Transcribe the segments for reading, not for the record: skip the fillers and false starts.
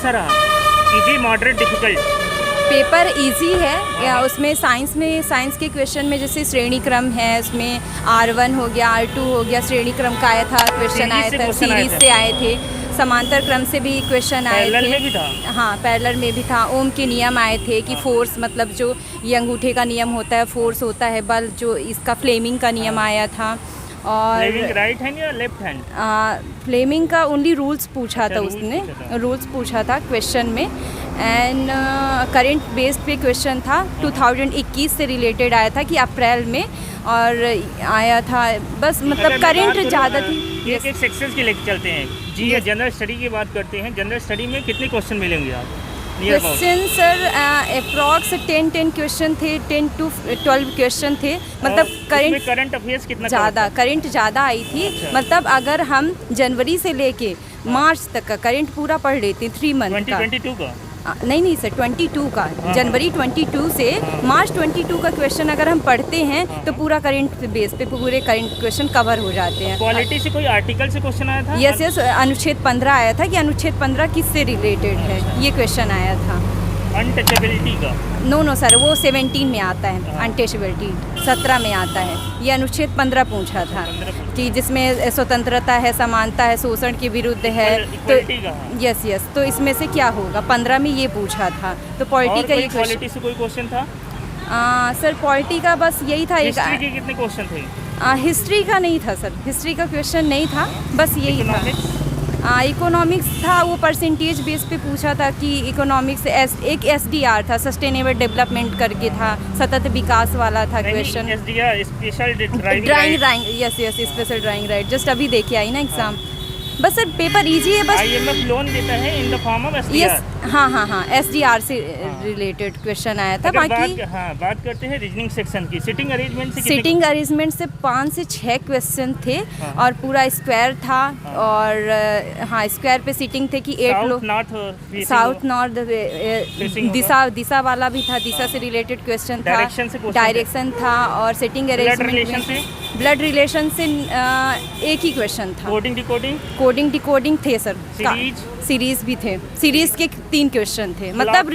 कैसा रहा? Easy, moderate, difficult? Paper easy है या उसमें साइंस के क्वेश्चन में जैसे श्रेणी क्रम है, उसमें R1 हो गया, R2 हो गया, श्रेणी क्रम का आया था, क्वेश्चन आया था, सीरीज से आए थे, समांतर क्रम से भी क्वेश्चन आए थे। पैरेलल में भी था? हाँ, पैरेलल में भी था। ओम के नियम आए थे कि फोर्स मतलब जो ये अंगूठे का नियम होता है, फोर्स होता है बल, जो इसका फ्लेमिंग का नियम आया था। और फ्लेमिंग राइट हैंड या लेफ्ट हैंड? फ्लेमिंग का ओनली रूल्स पूछा था, rules उसने पूछा था। रूल्स पूछा था क्वेश्चन में। एंड करंट बेस्ड पे क्वेश्चन था, 2021 से रिलेटेड आया था कि अप्रैल में, और आया था बस मतलब करंट ज़्यादा थी। एक एक सेक्शंस के लेके चलते हैं जी। जनरल स्टडी की बात करते हैं, जनरल स्टडी में कितने क्वेश्चन मिलेंगे आप? क्वेश्चन सर अप्रॉक्स 10 क्वेश्चन थे, 10 to 12 क्वेश्चन थे। मतलब करंट अफेयर्स कितना ज़्यादा करंट ज़्यादा आई थी। अच्छा। मतलब अगर हम जनवरी से लेके मार्च तक का करंट पूरा पढ़ लेते 3 मंथ का। 2022 का? नहीं सर, 22 का, जनवरी 22 से मार्च 22 का क्वेश्चन अगर हम पढ़ते हैं तो पूरा करंट बेस पे पूरे करंट क्वेश्चन कवर हो जाते हैं। क्वालिटी से कोई आर्टिकल से क्वेश्चन आया था? यस, अनुच्छेद 15 आया था कि अनुच्छेद 15 किससे रिलेटेड है, ये क्वेश्चन आया था। अनटचेबिलिटी का? नो सर, वो 17 में आता है। अनटचेबिलिटी 17 में आता है। ये अनुच्छेद 15 पूछा था कि जिसमें स्वतंत्रता है, समानता है, शोषण के विरुद्ध है। तो यस, तो इसमें से क्या होगा? 15 में ये पूछा था। तो पॉलिटी का ये क्वालिटी से कोई क्वेश्चन था? सर पॉलिटी का बस यही था। हिस्ट्री के कितने क्वेश्चन थे? हिस्ट्री का नहीं था सर, हिस्ट्री का क्वेश्चन नहीं था, बस यही था। इकोनॉमिक्स था, वो परसेंटेज बेस पे पूछा था कि इकोनॉमिक्स एक SDR था, सस्टेनेबल डेवलपमेंट करके था, सतत विकास वाला था question. SDR special drawing yes, special drawing right, just अभी देखे आई ना एग्जाम। बस सर पेपर इजी है। बस IMF लोन देता है in the form of SDR? Yes, हाँ, SDR से रिलेटेड क्वेश्चन आया था। बाकी बात करते हैं रीजनिंग सेक्शन की। सिटिंग अरेंजमेंट से 5 से 6 क्वेश्चन थे और पूरा स्क्वायर था। और स्क्वायर पे सिटिंग थे कि 8 लोग साउथ नॉर्थ दिशा वाला भी था, दिशा से रिलेटेड क्वेश्चन था, डायरेक्शन था। और सिटिंग अरेंजमेंट में ब्लड रिलेशन से एक ही क्वेश्चन था। कोडिंग डिकोडिंग थे सर, सीरीज भी थे, सीरीज के 3 क्वेश्चन थे। मतलब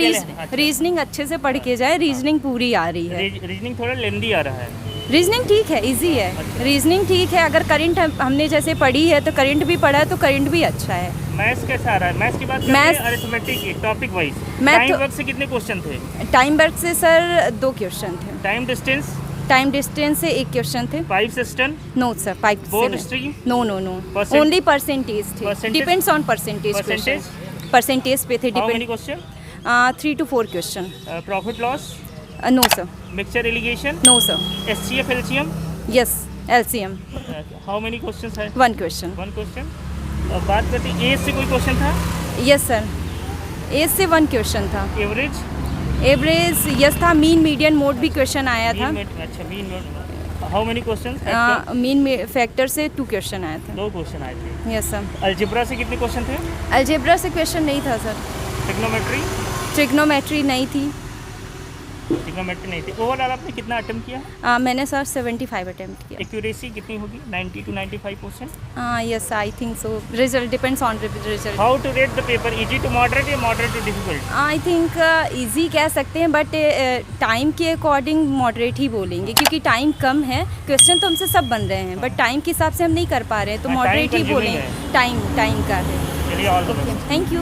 रीजनिंग अच्छे से पढ़ के जाए, रीजनिंग पूरी आ रही है। रीजनिंग थोड़ा लेंदी आ रहा है? रीजनिंग ठीक है, इजी है। अच्छा। रीजनिंग ठीक है। अगर करंट हमने जैसे पढ़ी है तो करंट भी पढ़ा है तो करंट भी अच्छा है। मैथ्स कैसा आ रहा है? मैथ्स की बात करते हैं, अरिथमेटिक की टॉपिक वाइज। टाइम वर्क से कितने क्वेश्चन थे? टाइम वर्क से सर 2 क्वेश्चन थे। टाइम डिस्टेंस से 1 क्वेश्चन थे। 5 system? No sir, 5 board history? No, only percentage थे। डिपेंड्स ऑन परसेंटेज पे थे। Depend question? 3 to 4 question. Profit loss? No sir. Mixture alligation? No sir. SCF LCM? Yes, LCM। How many questions है? 1 question. बात करते हैं as से कोई question था? यस सर, एज से 1 क्वेश्चन था। एवरेज यस था। मीन मीडियन मोड भी क्वेश्चन आया था। अच्छा, mean mode. How many questions? Mean factor से 2 क्वेश्चन आए थे। 2 क्वेश्चन आए थे। Yes sir. अलजेब्रा से कितने क्वेश्चन थे? अलजेब्रा से क्वेश्चन नहीं था सर। ट्रिग्नोमेट्री नहीं थी। ओवरऑल आपने कितना अटेम्प्ट किया? मैंने सर 75 अटेम्प्ट किया। एक्यूरेसी कितनी होगी? 90 to 95%? Yes, I think so. Result depends on result. How to rate the paper? Easy to moderate या moderate to difficult? I think easy कह सकते हैं, बट टाइम के अकॉर्डिंग मॉडरेट ही बोलेंगे, क्योंकि टाइम कम है। क्वेश्चन तो हमसे सब बन रहे हैं, बट टाइम के हिसाब से हम नहीं कर पा रहे हैं, तो मॉडरेट ही बोलेंगे। टाइम का है। चलिए, all the best. Thank you.